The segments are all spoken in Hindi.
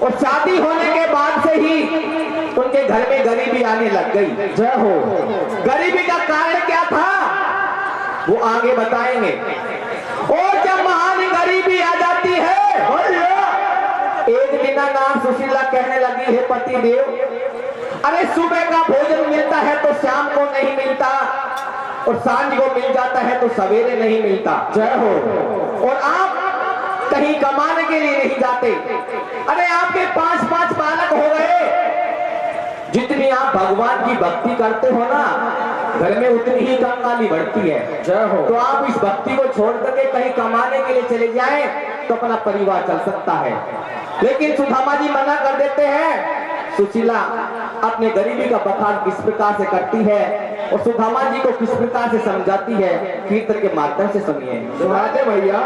और शादी होने के बाद से ही उनके घर में गरीबी आने लग गई। जय हो। गरीबी का कारण क्या था वो आगे बताएंगे। और जब महान गरीबी आ जाती है, एक दीनानाथ सुशीला कहने लगी है पति देव, अरे सुबह का भोजन मिलता है तो शाम को नहीं मिलता, और सांझ को मिल जाता है तो सवेरे नहीं मिलता। जय हो। और आप कहीं कमाने के लिए नहीं जाते। अरे आपके 5-5 बालक हो गए, जितनी आप भगवान की भक्ति करते हो ना, घर में उतनी ही कंगाली बढ़ती है। जय हो। तो आप इस भक्ति को छोड़ करके कहीं कमाने के लिए चले जाएं तो अपना परिवार चल सकता है। लेकिन सुदामा जी मना कर देते हैं। सुशीला अपने गरीबी का बखान किस प्रकार से करती है और सुदामा जी को किस प्रकार से समझाती है, कीर्तन के माध्यम से सुनिए। सुनाते भैया।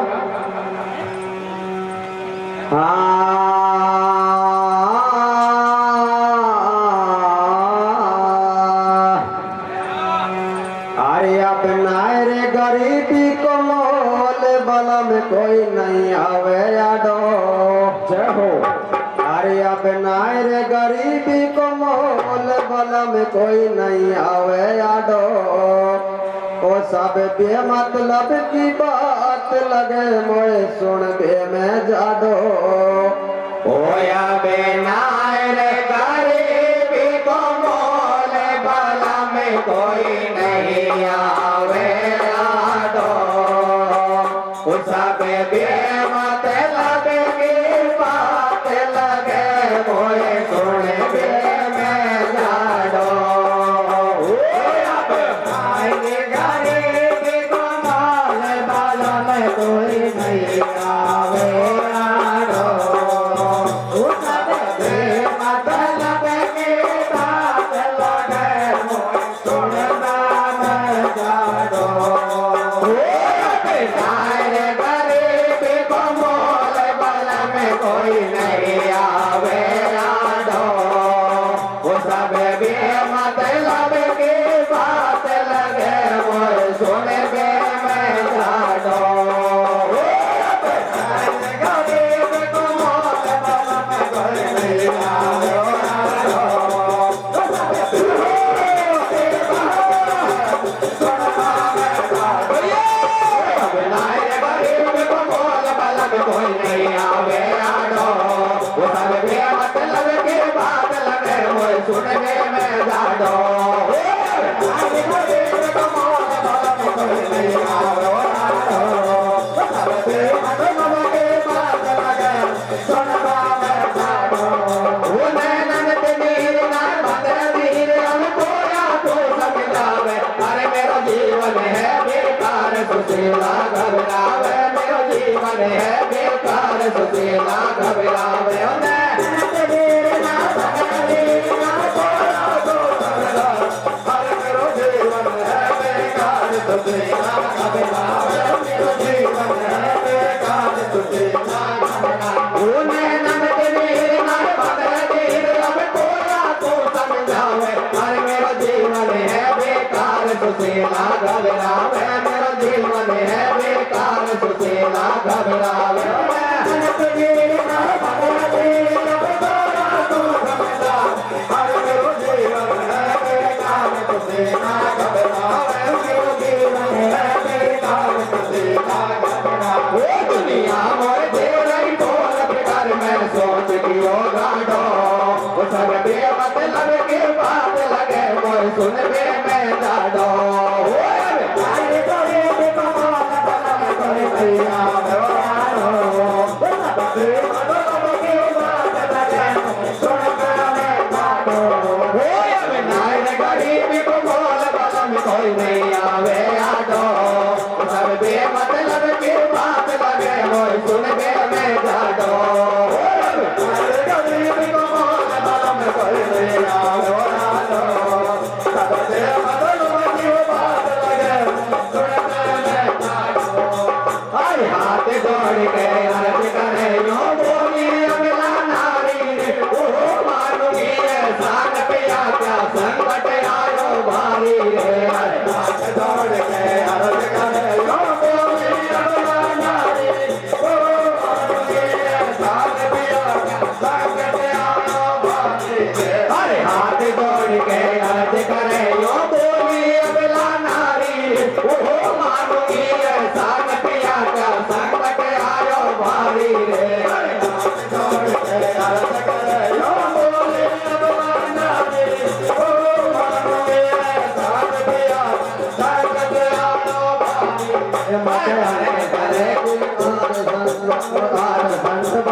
अरे अपना रे गरीबी को मोल बला में कोई नहीं आवे यादो। जय हो। अरे अपना रे गरीबी को मोल बला में कोई नहीं आवे यादो। ओ सब बेमतलब की बात लगे मोए सुन बे में जादो। ओया बेनाय रे गरीबी को मोल बला में कोई नहीं आवे यादो। ओ सब बेमतलब की बात लगे मोए सुन बे में जादो। ओया बेनाय रे गरीबी को मोल बला में कोई नहीं आवे यादो। सुशीला घबरावे मेरो जीवन है बेकार। सुशीला घबरावे सुशीला घबरावे मेरो जीवन है बेकार। सुशीला घबरावे दुनिया मोर तेरी बोल फिकर मैं सोच दियो गाड़ो। वो सब बेमतलब की बात लगे मोर सुन बे मैं जाड़ो। गरीबी को बोल बला में कोई नहीं आवे यादो। सब बेमतलब की बात लगे मोर सुन बे मैं जाड़ो। गरीबी को बोल बला में कोई नहीं आवे यादो। सब बेमतलब की बात लगे सुन बे मैं जाड़ो। हर हाथ जोड़ के अर्ज करे यो बोली अगला नारी रे। ओ मानुगी एहसान पिया क्या संकट आयो भारी रे। हर हाथ जोड़ के अर्ज करे यो बोली अगला नारी रे। ओ मानुगी एहसान पिया क्या संकट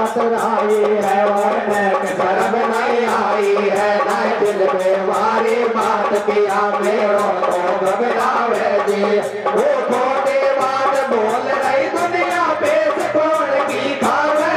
ससुराई है और शर्म नहीं आई है न दिल में मारी बात किया मेरो तो घबरावे जी वो छोटे बात बोल रही दुनिया पे से कौन की खावे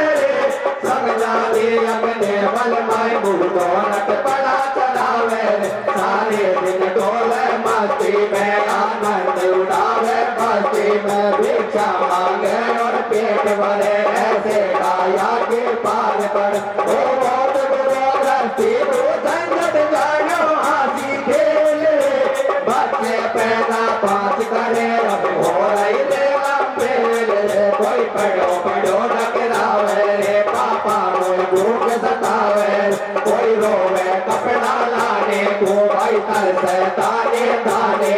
समझा दे अपने बल माए मुझको नट पड़ा चलावे सारे दिन डोले मस्ती में आनंद उड़ावे मस्ती में भिक्षा मांगे और पेट भरे ऐसे काया के पार पर ओ बहुत गुरु झंझट जानो हाथी खेल बच्चे पैदा पाँच करे अब हो रही रे लंबे कोई पढ़ो पढ़ो टकरावे रे पापा कोई भूख सतावे कोई रोवे कपड़ा लाने को भाई तरसे दाने दाने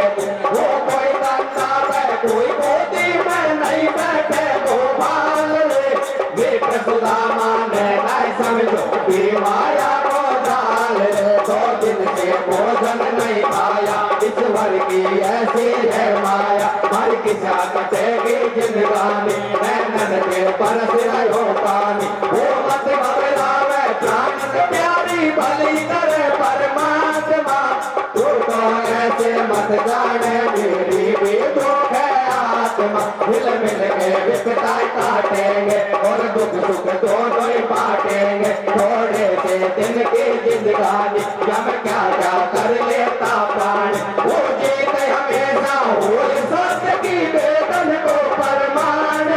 वो कोई करता है कोई मोती में नहीं बैठे वो भाल विप्र सुदामा ने नहीं समझो बीमाया को जाल 2 दिन से भोजन नहीं पाया ईश्वर की ऐसी है माया हर किसा कटेगी जिंदगानी नैनन के बरस रहो पानी वो मत घबरावे प्राण से प्यारी भली करे परमात्मा तू तो ऐसे मत जाने मेरी भी दुख है आत्मा मिल मिल के विपताएं काटेंगे और दुख सुख दोनों ही बांटेंगे थोड़े से दिन की जिंदगानी जब क्या क्या कर लेता प्राण वो जीत हमेशा हो सत्य की वेदन को परमान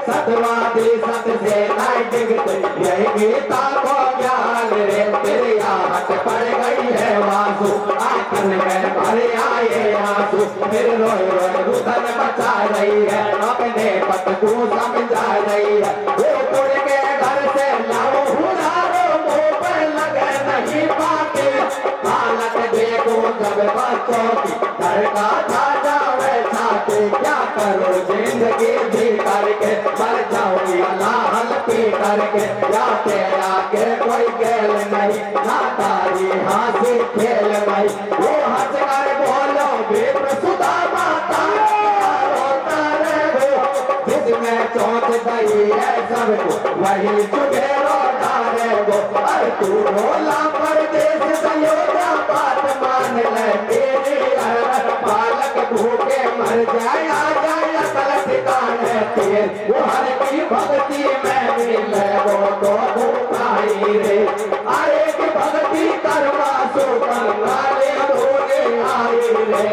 सतवादी सत से नहीं डिगते यही गीता को ज्ञान रे तेरी आहट पड़ गई है वासु आखिर में भरे आए आंसू फिर रोए रोए रुदन बचा रही है अपने पत को समझा रही है वो कुड़ के घर से लाओ हुरारो मुंह पर लगे नहीं पाते हालत देखो जब बच्चों की धड़का था जावे छाते क्या करो जिंदगी जी करके मर जाऊंगी अल्लाह पी करके या तेरा के कोई खेल नहीं ना तारी हाथी खेल नहीं वो हंस कर बोलो विप्र सुदामा रोता रे वो जिसमें चौंक गई है सबको वही चुभे रोता रे वो अरे तू रोला परदेश सयोजा बात मान ले तेरे बालक भूखे मर जाए आ जाए अकल ठिकाने तेरे वो हर की भक्ति में मिले वो तो भूखाई रे अरे की भक्ति करवा सो कंगाले धोने आई रे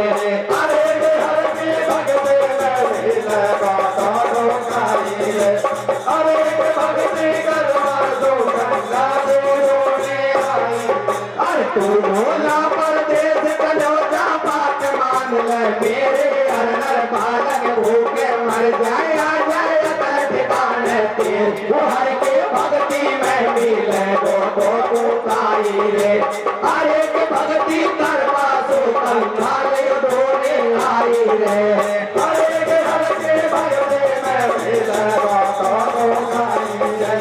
अरे के हर की भक्ति में मिले वो तो भूखाई रे अरे की भक्ति करवा सो कंगाले धोने आई अरे तू भोला परदेश कलोजा बात मान ले मेरे हर बालक भूखे मर जाए आ जाए अकल ठिकाने तेरे वो हर के भक्ति में मिले वो काई रे अरे के भक्ति करवा सो कंगाले धोने आई रे अरे के हर के भक्ति में मिले वो काई रे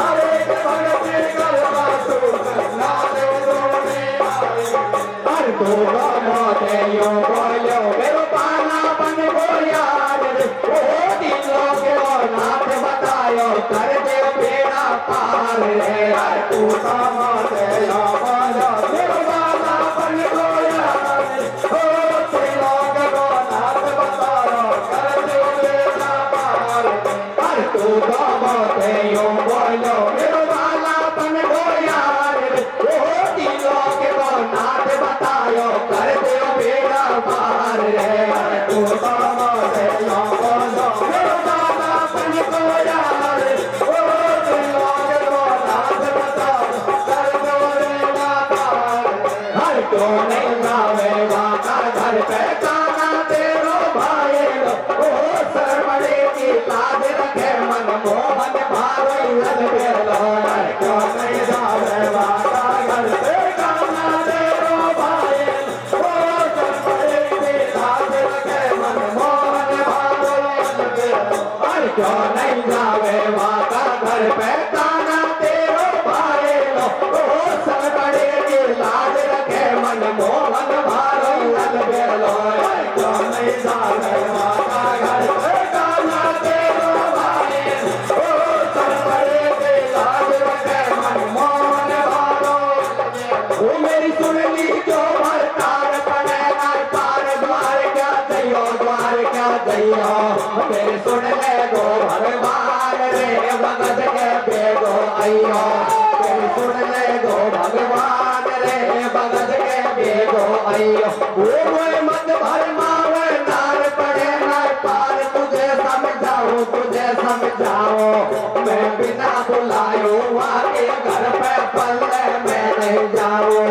अरे के भक्ति करवा सो कंगाले धोने आई हर तो मोते यो बोलो मेरो पाला बन बोया रे ओ दिलों के नाथ बतायो कर दे बेड़ा पार रे तू मोते यो बोलो मेरो पाला बन बोया रे ओ दिलों के नाथ बतायो कर दे बेड़ा पार हर तू मोते यो बोलो मेरो पाला बन बोया रे ओ दिलों के नाथ बतायो कर दे बेड़ा पार रे तू मोते यो बोलो मेरो पाला बन बोया रे ओ दिलों के नाथ बतायो कर दे बेड़ा पार हर तो नहीं जावे वाका घर पे काना तेरो भाई ओ सरमड़े की लाज रखे मन मोहन भारो लन बेलो हर तो नहीं जावे वाका घर पे काना तेरो भाई ओ सरमड़े की लाज रखे मन मोहन भारो लन बेलो हर तो नहीं जावे वाका घर पे काना तेरो भाई ओ सरमड़े की लाज रखे मन मोहन भारो लन बेलो हर तो नहीं जावे वाका घर पे काना तेरो भाई ओ सरमड़े की आइयो तेरी सुन ले गो भगवान रे भगत के बेगो आइयो वो मोए मत भर मावे नार पड़े ना पार तुझे समझाओ मैं बिना बुलायो आके घर पे पल्ले में नहीं जाओ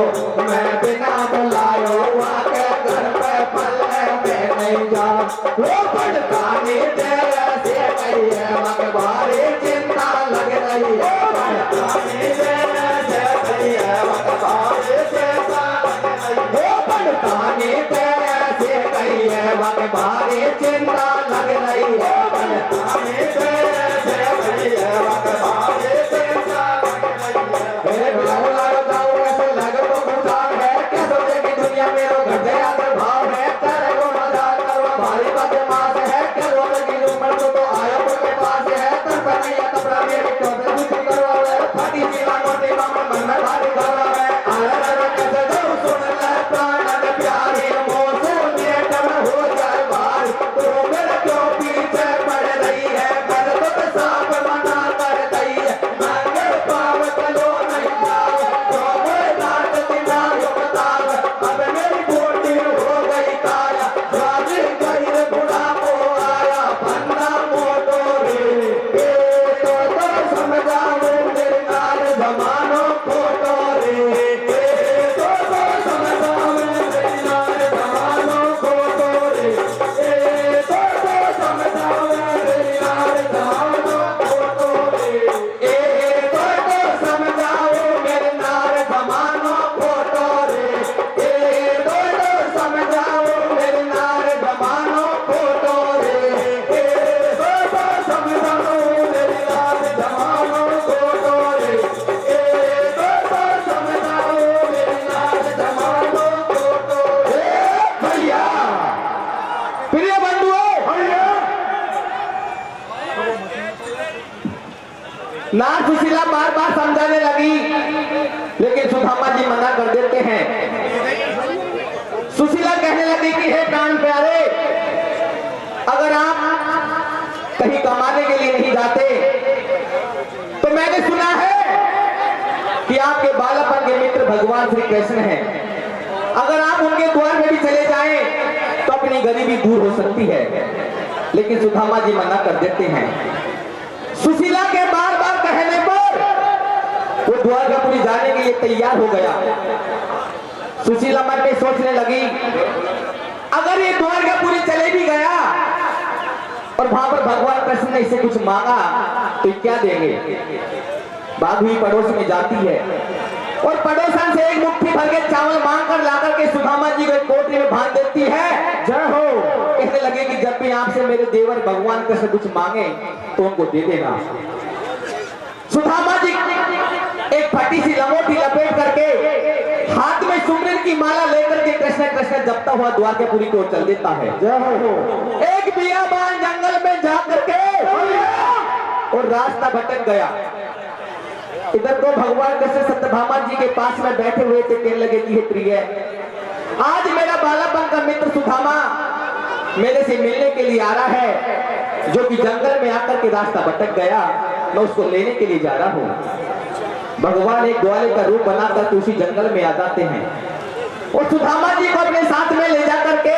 मैं बिना बुलायो आके घर पे पल्ले में नहीं जाओ वो पड़काने तेरे से कहिए मकबारी चिंता लग रही है पड़काने तेरे से कहिए मकबारी चिंता लग रही है वो पड़काने तेरे से कहिए मकबारी चिंता लग रही है पड़काने तेरे से कहिए मकबारी चिंता लग रही है लगाओ ऐसे लगे तो खुदार है क्या सोचे कि दुनिया में लोग घटे आकर भाव है तेरे को मजाक करवा भारी बातें मास है क्या रोने की उम्र तो आया के पास है तब पर नहीं तब पर मेरी चौबे कुछ करवा है फाटी जिला मोटी मामन मन में भारी करवा है आरा कैसे दो सुन ले प्राण के प्यारे मोह सुने तब हो जाए बाहर तो मेरे क्यों पीछे पड़ रही है कर तो सांप मना कर गई है मांगे पाव चलो नहीं जाओ तो मोए डांट दिला यो बताओ अब मेरी बोटी हो गई काया जाने गई रे बुढ़ापो आया बंदा मोटो रे तो समझाओ मेरे नाल जमानो खोटो रे तो समझाओ मेरे नाल जमानो खोटो रे तो समझाओ मेरे नाल जमानो खोटो रे तो समझाओ मेरे नाल जमानो खोटो रे तो समझाओ मेरे नाल जमानो खोटो रे तो समझाओ मेरे नाल जमानो खोटो रे तो समझाओ मेरे नाल जमानो खोटो रे भैया प्रिय बंधुओं नाथ सुशीला बार बार समझाने लगी लेकिन सुदामा जी मना कर देते हैं सुशीला कहने लगी कि हे प्राण प्यारे अगर आप कहीं कमाने के लिए नहीं जाते तो मैंने सुना है कि आपके बालापन के मित्र भगवान श्री कृष्ण हैं अगर आप उनके द्वार में भी चले जाएं तो अपनी गरीबी दूर हो सकती है लेकिन सुदामा जी मना कर देते हैं सुशीला के बार बार कहने पर वो द्वारकापुरी जाने के लिए तैयार हो गया सुशीला मन में सोचने लगी अगर ये द्वारकापुरी चले भी गया और वहां पर भगवान कृष्ण ने इसे कुछ मांगा तो क्या देंगे बात हुई पड़ोस में जाती है और पड़ोसन से एक मुट्ठी भर के चावल मांग कर लाकर के सुदामा जी को एक कोठरी में बांध देती है जय हो कहने लगे कि जब भी आपसे मेरे देवर भगवान कृष्ण कुछ मांगे तो उनको दे देना सुदामा जी एक फटी सी लंगोटी लपेट करके हाथ में सुमरन की माला लेकर के कृष्ण कृष्ण जपता हुआ द्वारकापुरी की ओर चल देता है जय हो एक बियाबान जंगल में जा करके और रास्ता भटक गया इधर तो भगवान कृष्ण सत्यभामा जी के पास में बैठे हुए थे कहने लगे कि हे प्रिय आज मेरा बालापन का मित्र सुदामा मेरे से मिलने के लिए आ रहा है जो कि जंगल में आकर के रास्ता भटक गया मैं उसको लेने के लिए जा रहा हूँ भगवान एक ग्वाले का रूप बनाकर उसी जंगल में आ जाते हैं और सुदामा जी को अपने साथ में ले जाकर के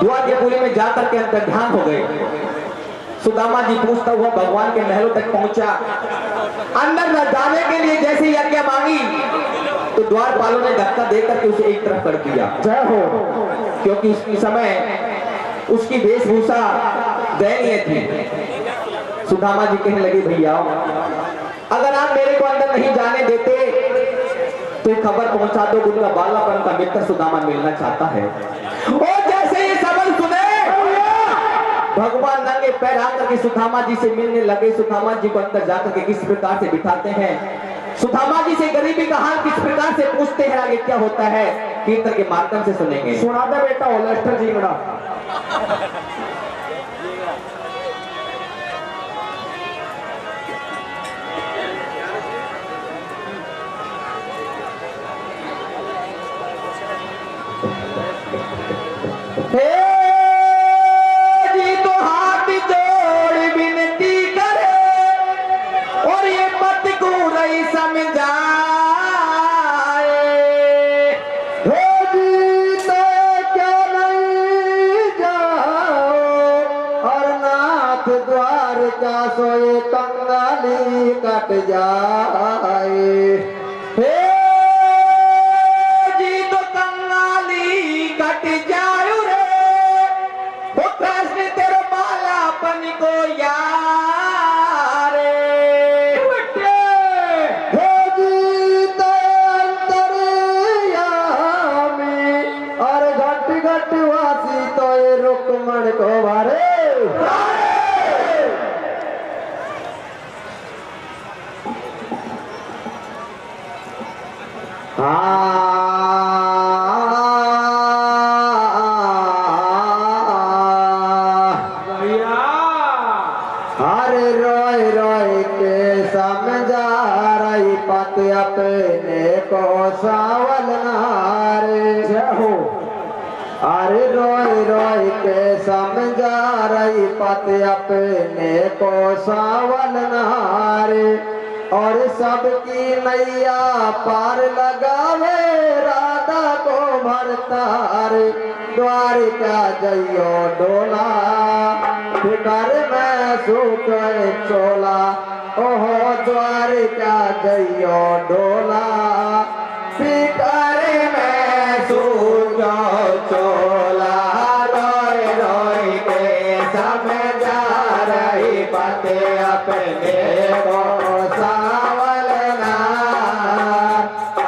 द्वारकापुरी में जाकर के अंतर ध्यान हो गए सुदामा जी पूछता हुआ भगवान के महलों तक पहुंचा अंदर न जाने के लिए जैसे ही आज्ञा मांगी तो द्वारपालों ने धक्का देकर के उसे एक तरफ कर दिया जय हो क्योंकि उस समय उसकी वेशभूषा दयनीय थी सुदामा जी कहने लगे भैया अगर आप मेरे को अंदर नहीं जाने देते तो खबर पहुंचा दो उनका बालापन का मित्र सुदामा मिलना चाहता है और जैसे ये सबल सुने भगवान नंगे पैर आकर के सुदामा जी से मिलने लगे सुदामा जी को अंदर जाकर के किस प्रकार से बिठाते हैं सुदामा जी से गरीबी का हाल किस प्रकार से पूछते हैं आगे क्या होता है कीर्तन के माध्यम से सुनेंगे सुना दे बेटा ओलेस्टर जी बड़ा जी तो हाथ जोड़ विनती करे और ये मत को जाए। हे जी तो कंगाली कट जायु रे, वो कृष्ण तेरे बालापन को यारे। हे जीत अंतरयामी और घट घट वासी तो ये रुक्मण को भरे। हरे रोय रोय के समझा रही पत अपने को सावल नारे हो। अरे रोय रोय के समझा रही पत अपने को सावल नारे और सबकी नैया पार लगावे राधा को भरतारे। द्वारिका जइयो डोला फिकर में सुख चोला। ओहो द्वारिका जइयो डोला फिकर में सुख चोला। रोय रोय के समझा रही पते अपने को सावल नार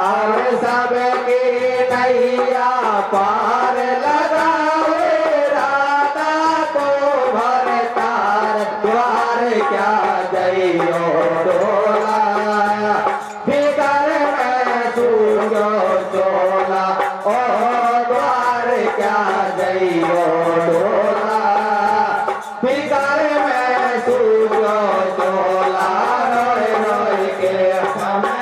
और सबकी नैया पार लगावे राधा को भरतार। द्वार क्या जइयो डोला फिकर में सूझो चोला। ओ द्वार क्या जइयो डोला फिकर में सूझो चोला। रोय रोय के समझा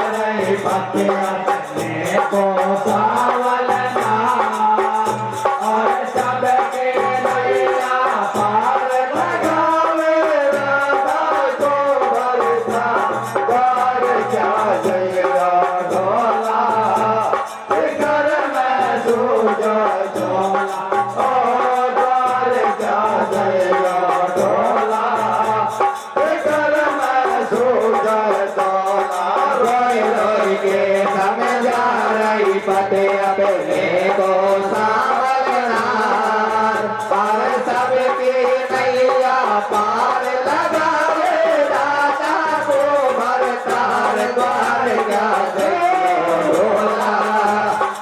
रही पते अपने को सावल नार और सबके नैया पार लगावे राधा को भरतार। द्वार क्या जइयो डोला फिकर में सूझो चोला। ओ द्वार क्या जइयो डोला फिकर में सूझो चोला। रोय रोय के समझा रही पते अपने को सावल नार और सबकी नैया पार लगावे राधा को भरतार। द्वार क्या जइयो डोला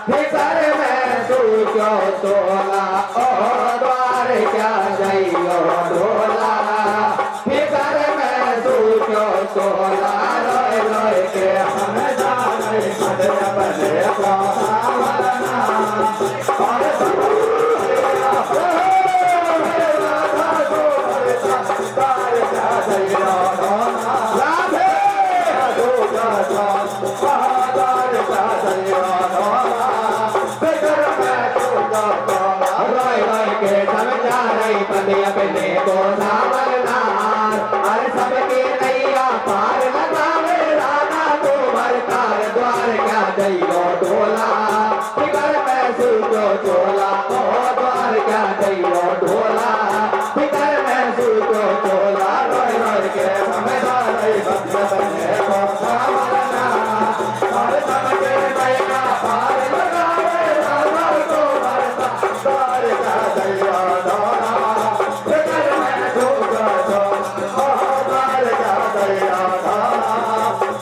फिकर में सूझो चोला। ओ द्वार क्या जइयो डोला फिकर में सूझो चोला। रोय रोय के समझा रही पते अपने को सावल नार और राधा को भरतार। द्वार क्या जइयो डोला राधे द्वार क्या जइयो डोला फिकर में सूझो चोला। रोय रोय के समझा रही पते अपने को सावल नार और सबके नैया पार लगावे राधा को भरतार। द्वार क्या जइयो डोला फिकर में सूझो चोला। ओ द्वार क्या जइयो डोला फिकर में सूझो चोला। रोय रोय के समझा रही पते अपने को सावल नार और सबके नैया पार लगावे राधा को भरतार। द्वार क्या जइयो डोला फिकर में सूझो चोला। ओ द्वार क्या जइयो डोला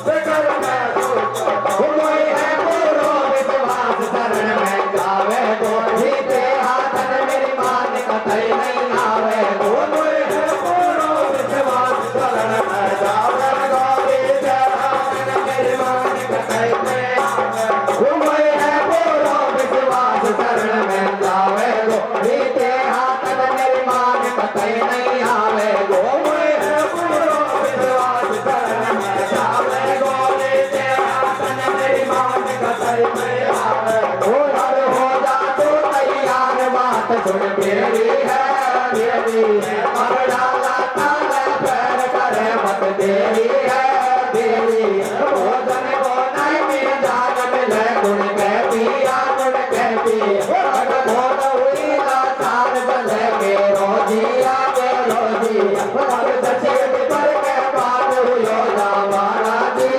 फिकर में सूझो चोला। कोई है पूरो विश्वास शरण में जावे गोरी ते हाथन मेरी मान कतई नहीं आवे। कोई है पूरो विश्वास शरण में जावे गोरी ते हाथन मेरी मान कतई नहीं आवे। कोई है पूरो विश्वास शरण में जावे गोरी ते हाथन मेरी मान कतई नहीं आवे। कोई है पूरो विश्वास शरण में जावे गोरी ते हाथन मेरी मान कतई नहीं आवे। हो जा तो तैयार बात सुन मेरी है मेरी और डाला ताल पैर करे मत देरी है देरी। भोजन को नहीं मिल जान मिले गुण के पिया गुण के पिया। भोज हुई लाचार बने के रोजिया के रोजी। अब दक्षिण पर के बात हुई जा महाराजी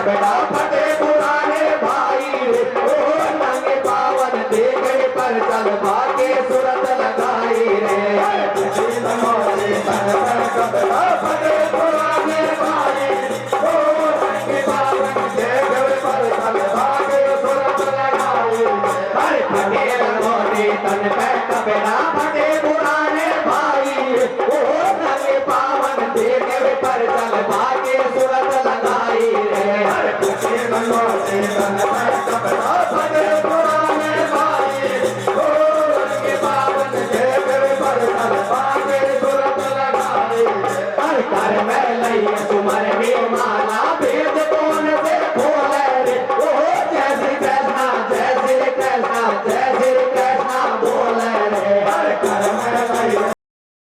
कबड़ा फटे पुराने भाई रे ओ नंगे पावन दे गए पर चल भागे सूरत लगाई रे कबड़ा फटे पुराने भाई ओ नंगे पावन दे गए पर चल भागे सूरत लगाई हर फटे रंगोली तन पे कबड़ा फटे पुराने भाई ओ नंगे पावन दे गए पर चल भागे सूरत लगाई रे हर फटे रंगोली तन पे कबड़ा फटे पुराने भाई ओ नंगे पावन दे गए पर चल भागे सूरत लगाई हर कर में लई तुम्हारे बीमार